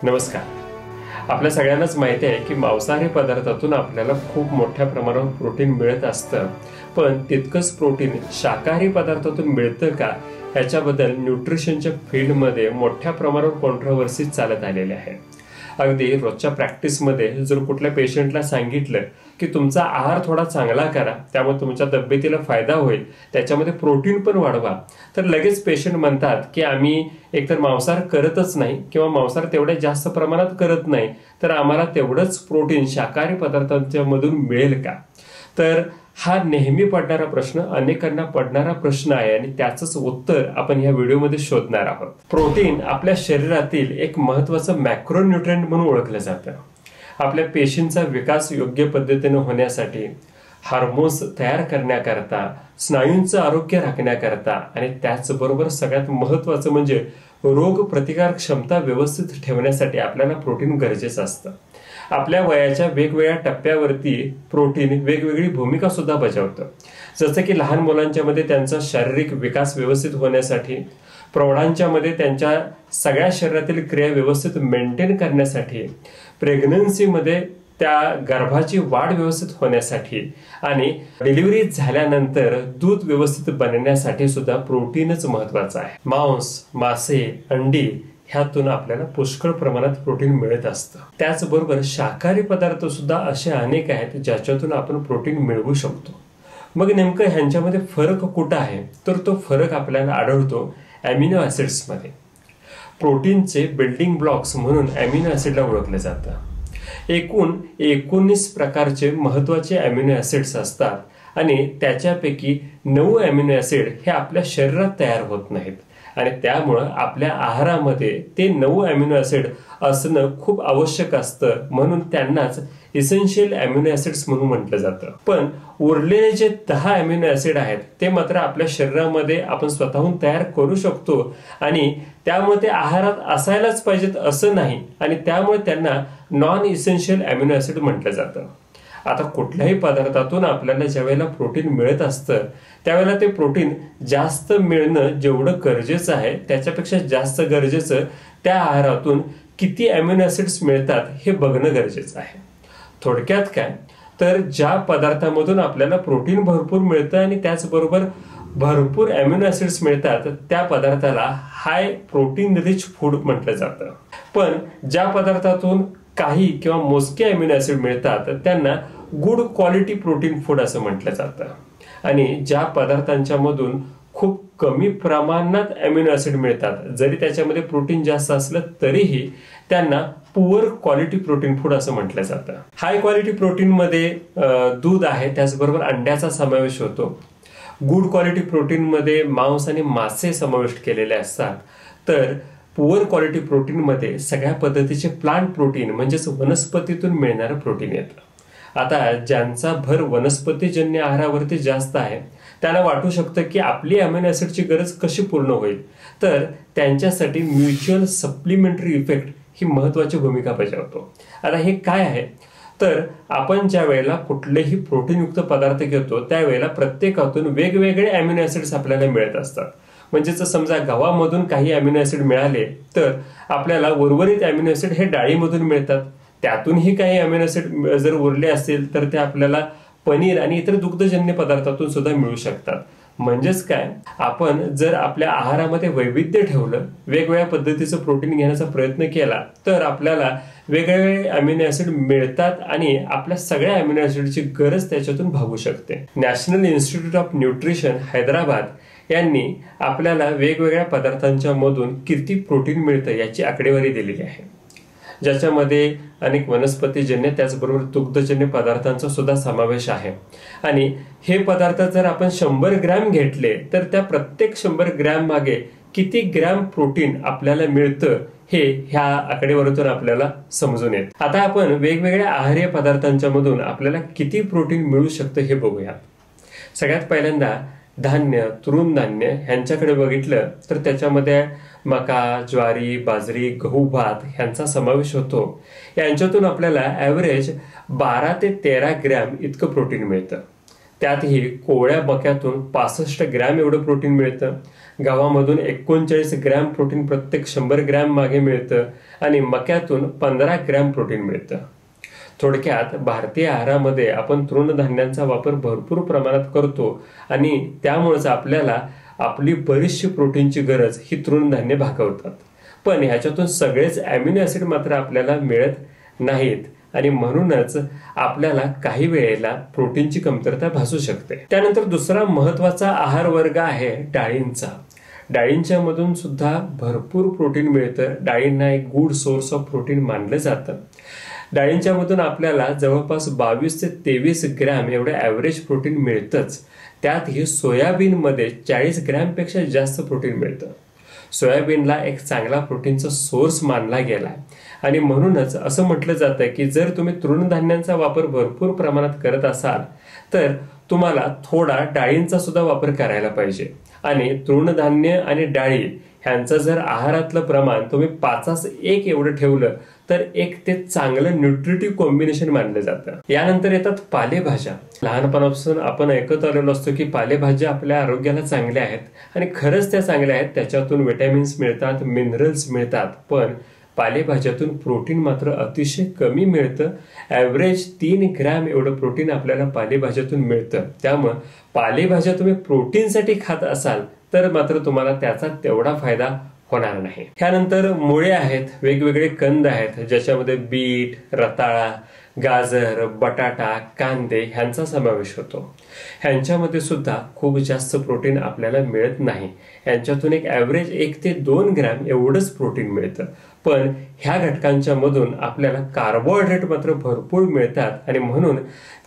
नमस्कार। आपल्या सगळ्यांनाच माहिती आहे की मांसाहारी पदार्थातून आपल्याला खूप मोठ्या प्रमाणावर प्रोटीन मिळत असतं, पण तितकंच प्रोटीन शाकाहारी पदार्थातून मिळतं का याच्याबद्दल न्यूट्रिशनच्या फील्डमध्ये मोठ्या प्रमाणावर कॉन्ट्रोवर्सी चालत आलेली आहे। अगदी रोजच्या प्रॅक्टिसमध्ये जर कुठल्या पेशंटला सांगितलं की तुमचा आहार थोडा चांगला करा, त्यामुळे तुमच्या तब्येतीला फायदा होईल, त्याच्यामध्ये प्रोटीन पण वाढवा, तर लगेच पेशंट म्हणतात की आम्ही एकतर मांसाहार करतच नाही किंवा मांसाहार तेवढ्या जास्त प्रमाणात करत नाही, तर आम्हाला तेवढंच प्रोटीन शाकाहारी पदार्थांच्या मधून मिळेल का? तर हा नेहमी पडणारा प्रश्न, अनेकांना पडणारा प्रश्न आहे आणि त्याचंच उत्तर आपण या व्हिडिओमध्ये शोधणार आहोत। प्रोटीन आपल्या शरीरातील एक महत्त्वाचं मॅक्रोन्यूट्रिएंट म्हणून ओळखलं जातं। आपल्या पेशींचा विकास योग्य पद्धतीने होण्यासाठी, हार्मोन्स तयार करण्याकरता, स्नायूंचं आरोग्य राखण्याकरता आणि त्याचबरोबर सगळ्यात महत्त्वाचं म्हणजे रोग प्रतिकार क्षमता व्यवस्थित ठेवण्यासाठी आपल्याला प्रोटीन गरजेचं असतं। आपल्या वयाच्या वेगवेगळ्या टप्प्यावरती प्रोटीन वेगवेगळी भूमिका सुद्धा बजावतं। जसं की लहान मुलांच्या मध्ये त्यांचा शारीरिक विकास व्यवस्थित होण्यासाठी, प्रौढांच्या मध्ये त्यांच्या सगळ्या शरीरातील क्रिया व्यवस्थित मेंटेन करण्यासाठी, प्रेग्नन्सीमध्ये त्या गर्भाची वाढ व्यवस्थित होण्यासाठी आणि डिलिव्हरी झाल्यानंतर दूध व्यवस्थित बनण्यासाठी सुद्धा प्रोटीनच महत्त्वाचं आहे। मांस, मासे, अंडी ह्यातून आपल्याला पुष्कळ प्रमाणात प्रोटीन मिळत असतं। त्याचबरोबर शाकाहारी पदार्थ सुद्धा असे अनेक आहेत ज्याच्यातून आपण प्रोटीन मिळवू शकतो। मग नेमकं ह्यांच्यामध्ये फरक कुठं आहे? तर तो फरक आपल्याला आढळतो अमिनो ऍसिड्स मध्ये। प्रोटीनचे बिल्डिंग ब्लॉक्स म्हणून अमिनो ऍसिडला ओळखलं जातं। एकूण 19 प्रकारचे महत्त्वाचे अमिनो ऍसिड्स असतात आणि त्याच्यापैकी 9 अमिनो ऍसिड हे आपल्या शरीरात तयार होत नाहीत आणि त्यामुळे आपल्या आहारामध्ये ते 9 अमिनो ऍसिड असणं खूप आवश्यक असतं, म्हणून त्यांनाच इसेन्शियल अमिनो ऍसिड्स म्हणून म्हटलं जातं। पण उरलेले जे 10 अमिनो ऍसिड आहेत ते मात्र आपल्या शरीरामध्ये आपण स्वतःहून तयार करू शकतो आणि त्यामुळे ते आहारात असायलाच पाहिजेत असं नाही आणि त्यामुळे त्यांना नॉन इसेन्शियल अमिनो ऍसिड म्हटलं जातं। आता कुठल्याही पदार्थातून आपल्याला ज्यावेळेला प्रोटीन मिळत असतं त्यावेळेला ते प्रोटीन जास्त मिळणं जेवढं गरजेचं आहे त्याच्यापेक्षा जास्त गरजेचं त्या आहारातून किती अमिनो ऍसिड्स मिळतात हे बघणं गरजेचं आहे। थोडक्यात काय, तर ज्या पदार्थामधून आपल्याला प्रोटीन भरपूर मिळतं आणि त्याचबरोबर भरपूर अमिनो ऍसिड्स मिळतात त्या पदार्थाला हाय प्रोटीन रिच फूड म्हटलं जातं। पण ज्या पदार्थातून काही किंवा मोजके अमिनो ऍसिड मिळतात त्यांना गुड क्वालिटी प्रोटीन फूड असं म्हटलं जातं आणि ज्या पदार्थांच्या मधून खूप कमी प्रमाणात अमिनो ऍसिड मिळतात, जरी त्याच्यामध्ये प्रोटीन जास्त असलं तरीही त्यांना पुअर क्वालिटी प्रोटीन फूड असं म्हटलं जातं। हाय क्वालिटी प्रोटीन मध्ये दूध आहे, त्याचबरोबर अंड्याचा समावेश होतो। गुड क्वालिटी प्रोटीन मध्ये मांस आणि मासे समाविष्ट केलेले असतात, तर पुअर क्वालिटी प्रोटीन मध्ये सगळ्या पद्धतीचे प्लांट प्रोटीन म्हणजेच वनस्पतीतून मिळणारं प्रोटीन येतं। आता ज्यांचा भर वनस्पतीजन्य आहारावरती जास्त आहे त्यांना वाटू शकतं की आपली अमिनो ऍसिडची गरज कशी पूर्ण होईल, तर त्यांच्यासाठी म्युच्युअल सप्लिमेंटरी इफेक्ट ही महत्त्वाची भूमिका बजावतो। आता हे काय आहे, तर आपण ज्या वेळेला कुठलेही प्रोटीनयुक्त पदार्थ घेतो त्यावेळेला प्रत्येकातून वेगवेगळे अमिनो ऍसिड्स आपल्याला मिळत असतात। म्हणजेच समजा गव्हामधून काही अमिनो ऍसिड मिळाले तर आपल्याला उर्वरित अमिनो ऍसिड हे डाळीमधून मिळतात, त्यातूनही काही अमिनो ऍसिड जर उरले असतील तर ते आपल्याला पनीर आणि इतर दुग्धजन्य पदार्थातून सुद्धा मिळू शकतात। म्हणजेच काय, आपण जर आपल्या आहारामध्ये वैविध्य ठेवलं, वेगवेगळ्या पद्धतीचं प्रोटीन घेण्याचा प्रयत्न केला तर आपल्याला वेगवेगळे अमिनो ऍसिड मिळतात आणि आपल्या सगळ्या अमिनो ऍसिडची गरज त्याच्यातून भागू शकते। National institute of nutrition Hyderabad यांनी आपल्याला वेगवेगळ्या पदार्थांच्या मधून किती प्रोटीन मिळतं याची आकडेवारी दिलेली आहे, ज्याच्यामध्ये अनेक वनस्पतीजन्य त्याचबरोबर दुग्धजन्य पदार्थांचा सुद्धा समावेश आहे। आणि हे पदार्थ जर आपण 100 ग्रॅम घेतले तर त्या प्रत्येक 100 ग्रॅम मागे किती ग्रॅम प्रोटीन आपल्याला मिळतं हे ह्या आकडेवारीतून आपल्याला समजून येतं। आता आपण वेगवेगळ्या आहारीय पदार्थांच्या मधून आपल्याला किती प्रोटीन मिळू शकतं हे बघूया। सगळ्यात पहिल्यांदा धान्य, तृणधान्य ह्यांच्याकडे बघितलं तर त्याच्यामध्ये मका, ज्वारी, बाजरी, गहू, भात ह्यांचा समावेश होतो। यांच्यातून आपल्याला ॲव्हरेज 12 ते 13 ग्रॅम इतकं प्रोटीन मिळतं। त्यातही कोवळ्या मक्यातून 65 ग्रॅम एवढं प्रोटीन मिळतं, गव्हामधून 39 ग्रॅम प्रोटीन प्रत्येक 100 ग्रॅम मागे मिळतं आणि मक्यातून 15 ग्रॅम प्रोटीन मिळतं. थोडक्यात भारतीय आहारामध्ये आपण तृणधान्यांचा वापर भरपूर प्रमाणात करतो आणि त्यामुळेच आपल्याला आपली बरीचशी प्रोटीनची गरज ही तृणधान्ये भागवतात. पण ह्याच्यातून सगळेच अॅमिनो ॲसिड मात्र आपल्याला मिळत नाहीत आणि म्हणूनच आपल्याला काही वेळेला प्रोटीनची कमतरता भासू शकते. त्यानंतर दुसरा महत्वाचा आहार वर्ग आहे डाळींचा. डाळींच्या मधून सुद्धा भरपूर प्रोटीन मिळतं. डाळींना एक गुड सोर्स ऑफ प्रोटीन मानलं जातं. डाळींच्या मधून आपल्याला जवळपास 22 ते 23 ग्रॅम एवढं ॲव्हरेज प्रोटीन मिळतंच. त्यातही सोयाबीनमध्ये 40 ग्रॅमपेक्षा जास्त प्रोटीन मिळतं. सोयाबीनला एक चांगला प्रोटीनचा सोर्स मानला गेलाय आणि म्हणूनच असं म्हटलं जातं की जर तुम्ही तृणधान्यांचा वापर भरपूर प्रमाणात करत असाल तर तुम्हाला थोडा डाळींचा सुद्धा वापर करायला पाहिजे. आणि तृणधान्य आणि डाळी ह्यांचं जर आहारातलं प्रमाण तुम्ही 5:1 एवढं ठेवलं तर एक ते चांगलं न्यूट्रिटिव्ह कॉम्बिनेशन मानलं जातं. यानंतर येतात पालेभाज्या. लहानपणापासून आपण ऐकत आलेलो असतो की पालेभाज्या आपल्या आरोग्याला चांगल्या आहेत आणि खरंच त्या चांगल्या आहेत. त्याच्यातून विटॅमिन्स मिळतात, मिनरल्स मिळतात, पण पालेभाज्यातून प्रोटीन मात्र अतिशय कमी मिळतं. ॲव्हरेज 3 ग्रॅम एवढं प्रोटीन आपल्याला पालेभाज्यातून मिळतं. त्यामुळं पालेभाज्या तुम्ही प्रोटीनसाठी खात असाल तर मात्र तुम्हाला त्याचा तेवढा फायदा होणार नाही. त्यानंतर मुळे आहेत, वेगवेगळे कंद आहेत ज्याच्यामध्ये बीट, रताळा, गाजर, बटाटा, कांदे ह्यांचा समावेश होतो. ह्यांच्यामध्ये सुद्धा खूप जास्त प्रोटीन आपल्याला मिळत नाही. यांच्यातून एक ॲव्हरेज 1 ते 2 ग्रॅम एवढंच प्रोटीन मिळतं. पण ह्या घटकांच्या मधून आपल्याला कार्बोहायड्रेट मात्र भरपूर मिळतात आणि म्हणून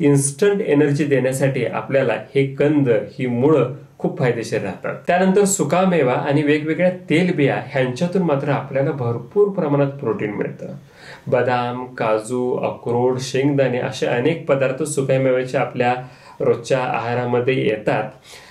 इन्स्टंट एनर्जी देण्यासाठी आपल्याला हे कंद, ही मुळं खूप फायदेशीर राहतात. त्यानंतर सुकामेवा आणि वेगवेगळ्या तेलबिया ह्यांच्यातून मात्र आपल्याला भरपूर प्रमाणात प्रोटीन मिळतं. बदाम, काजू, अक्रोड, शेंगदाणे असे अनेक पदार्थ सुकामेव्याचे आपल्या रोजच्या आहारामध्ये येतात.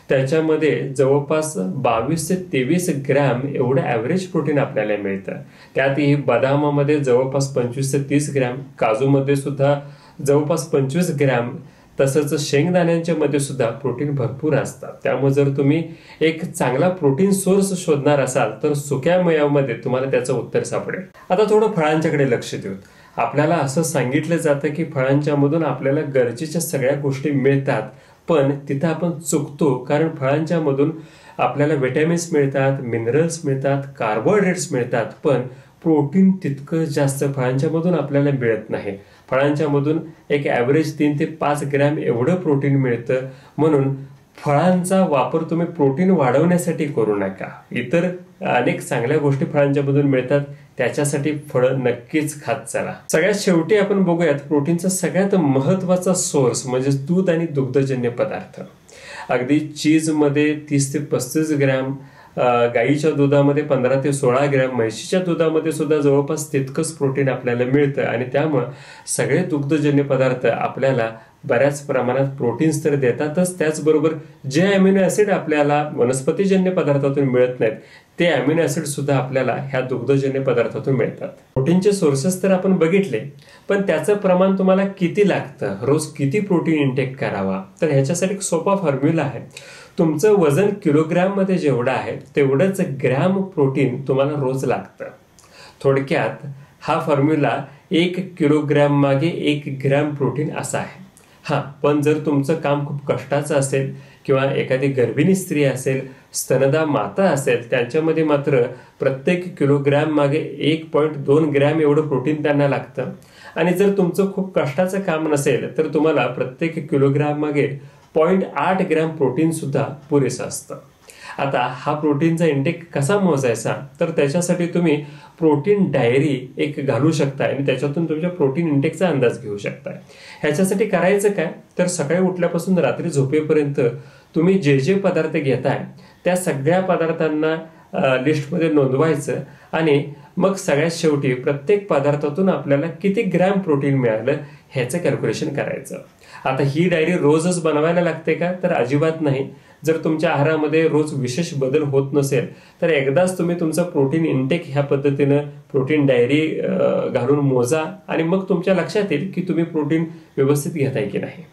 त्याच्यामध्ये जवळपास 22 ते 23 ग्रॅम एवढं ॲव्हरेज प्रोटीन आपल्याला मिळतं. त्यातही बदामामध्ये जवळपास 25 ते 30 ग्रॅम, काजूमध्ये सुद्धा जवळपास 25 ग्रॅम, तसंच शेंगदाण्यांच्या मध्ये सुद्धा प्रोटीन भरपूर असतात. त्यामुळे जर तुम्ही एक चांगला प्रोटीन सोर्स शोधणार असाल तर सुक्या मेव्यामध्ये तुम्हाला त्याचं उत्तर सापडेल. आता थोडं फळांच्याकडे लक्ष देऊत. आपल्याला असं सांगितलं जातं की फळांच्या मधून आपल्याला गरजेच्या सगळ्या गोष्टी मिळतात, पण तिथं आपण चुकतो. कारण फळांच्या मधून आपल्याला विटॅमिन्स मिळतात, मिनरल्स मिळतात, कार्बोहायड्रेट्स मिळतात, पण प्रोटीन तितकं जास्त फळांच्या मधून आपल्याला मिळत नाही. फळांच्या मधून एक ॲव्हरेज 3 ते 5 ग्रॅम एवढं प्रोटीन मिळतं. म्हणून फळांचा वापर तुम्ही प्रोटीन वाढवण्यासाठी करू नका. इतर अनेक चांगल्या गोष्टी फळांच्या मधून मिळतात, त्याच्यासाठी फळं नक्कीच खात चला. सगळ्यात शेवटी आपण बघूयात प्रोटीनचा सगळ्यात महत्वाचा सोर्स म्हणजे दूध आणि दुग्धजन्य पदार्थ. अगदी चीजमध्ये 30 ते 35 ग्रॅम, गाईच्या दुधामध्ये 15 ते 16 ग्रॅम, म्हशीच्या दुधामध्ये सुद्धा जवळपास तितकंच प्रोटीन आपल्याला मिळतं आणि त्यामुळं सगळे दुग्धजन्य पदार्थ आपल्याला बऱ्याच प्रमाणात प्रोटीन्स तर देतातच, त्याचबरोबर जे अॅमिनो ॲसिड आपल्याला वनस्पतीजन्य पदार्थातून मिळत नाहीत ते अॅमिनो ॲसिड सुद्धा आपल्याला ह्या दुग्धजन्य पदार्थातून मिळतात. प्रोटीनचे सोर्सेस तर आपण बघितले, पण त्याचं प्रमाण तुम्हाला किती लागतं, रोज किती प्रोटीन इंटेक करावा, तर ह्याच्यासाठी एक सोपा फॉर्म्युला आहे. तुमचं वजन किलोग्रॅममध्ये जेवढं आहे तेवढंच ग्रॅम प्रोटीन तुम्हाला रोज लागतं. थोडक्यात हा फॉर्म्युला 1 किलोग्रॅम मागे 1 ग्रॅम प्रोटीन असा आहे. पण जर तुमचं काम खूप कष्टाचं असेल किंवा एखादी गर्भिणी स्त्री असेल, स्तनदा माता असेल, त्यांच्यामध्ये मात्र प्रत्येक किलोग्रॅम मागे 1.2 ग्रॅम एवढं प्रोटीन त्यांना लागतं. आणि जर तुमचं खूप कष्टाचं काम नसेल तर तुम्हाला प्रत्येक किलोग्रॅम मागे 0.8 ग्रॅम प्रोटीन सुद्धा पुरेसं असतं. आता हा प्रोटीनचा इंटेक कसा मोजायचा, तर त्याच्यासाठी तुम्ही प्रोटीन डायरी एक घालू शकता आणि त्याच्यातून तुमच्या प्रोटीन इंटेकचा अंदाज घेऊ शकता. ह्याच्यासाठी करायचं काय, तर सकाळी उठल्यापासून रात्री झोपेपर्यंत तुम्ही जे जे पदार्थ घेताय त्या सगळ्या पदार्थांना लिस्टमध्ये नोंदवायचं आणि मग सगळ्यात शेवटी प्रत्येक पदार्थातून आपल्याला किती ग्रॅम प्रोटीन मिळालं ह्याचं कॅल्क्युलेशन करायचं. आता ही डायरी रोजच बनवायला लागते का, तर अजिबात नाही. जर तुमच्या आहारामध्ये रोज विशेष बदल होत नसेल तर एकदाच तुम्ही तुमचं प्रोटीन इंटेक ह्या पद्धतीनं प्रोटीन डायरी घालून मोजा आणि मग तुमच्या लक्षात येईल की तुम्ही प्रोटीन व्यवस्थित घेताय की नाही.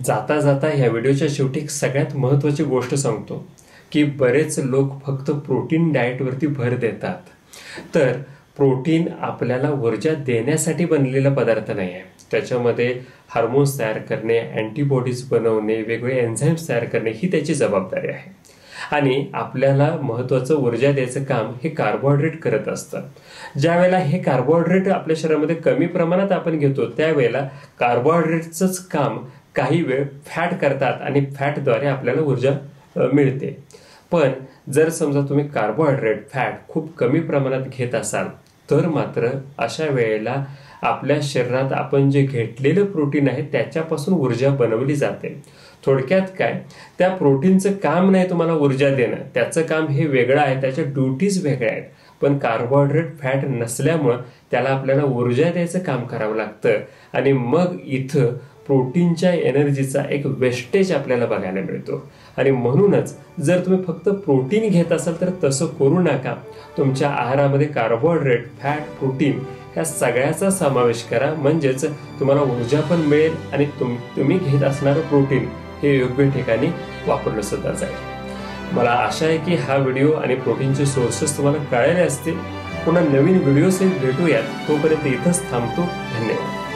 जाता जाता ह्या व्हिडिओच्या शेवटी एक सगळ्यात महत्त्वाची गोष्ट सांगतो की बरेच लोक फक्त प्रोटीन डाएटवरती भर देतात. तर प्रोटीन आपल्याला ऊर्जा देण्यासाठी बनलेला पदार्थ नाही आहे. त्याच्यामध्ये हार्मोन्स तयार करणे, अँटीबॉडीज बनवणे, वेगवेगळे एन्झाईम्स तयार करणे ही त्याची जबाबदारी आहे. आणि आपल्याला महत्त्वाचं ऊर्जा द्यायचं काम हे कार्बोहायड्रेट करत असतं. ज्या वेळेला हे कार्बोहायड्रेट आपल्या शरीरामध्ये कमी प्रमाणात आपण घेतो त्यावेळेला कार्बोहायड्रेटचंच काम काही वेळ फॅट करतात आणि फॅटद्वारे आपल्याला ऊर्जा मिळते. पण जर समजा तुम्ही कार्बोहायड्रेट फॅट खूप कमी प्रमाणात घेत असाल तर मात्र अशा वेळेला आपल्या शरीरात आपण जे घेतलेलं प्रोटीन आहे त्याच्यापासून ऊर्जा बनवली जाते. थोडक्यात काय, त्या प्रोटीनचं काम नाही तुम्हाला ऊर्जा देणं, त्याचं काम हे वेगळं आहे, त्याच्या ड्युटीज वेगळ्या आहेत. पण कार्बोहायड्रेट फॅट नसल्यामुळं त्याला आपल्याला ऊर्जा द्यायचं काम करावं लागतं आणि मग इथं प्रोटीनच्या एनर्जीचा एक वेस्टेज आपल्याला बघायला मिळतो. आणि म्हणूनच जर तुम्ही फक्त प्रोटीन घेत असाल तर तसं करू नका. तुमच्या आहारामध्ये कार्बोहायड्रेट, फॅट, प्रोटीन ह्या सगळ्याचा समावेश करा. म्हणजेच तुम्हाला ऊर्जा पण मिळेल आणि तुम्ही घेत असणारं प्रोटीन हे योग्य ठिकाणी वापरलं सुद्धा जाईल. मला आशा आहे की हा व्हिडिओ आणि प्रोटीनचे सोर्सेस तुम्हाला कळले असतील. पुन्हा नवीन व्हिडिओसही भेटूयात. तोपर्यंत इथंच थांबतो. धन्यवाद.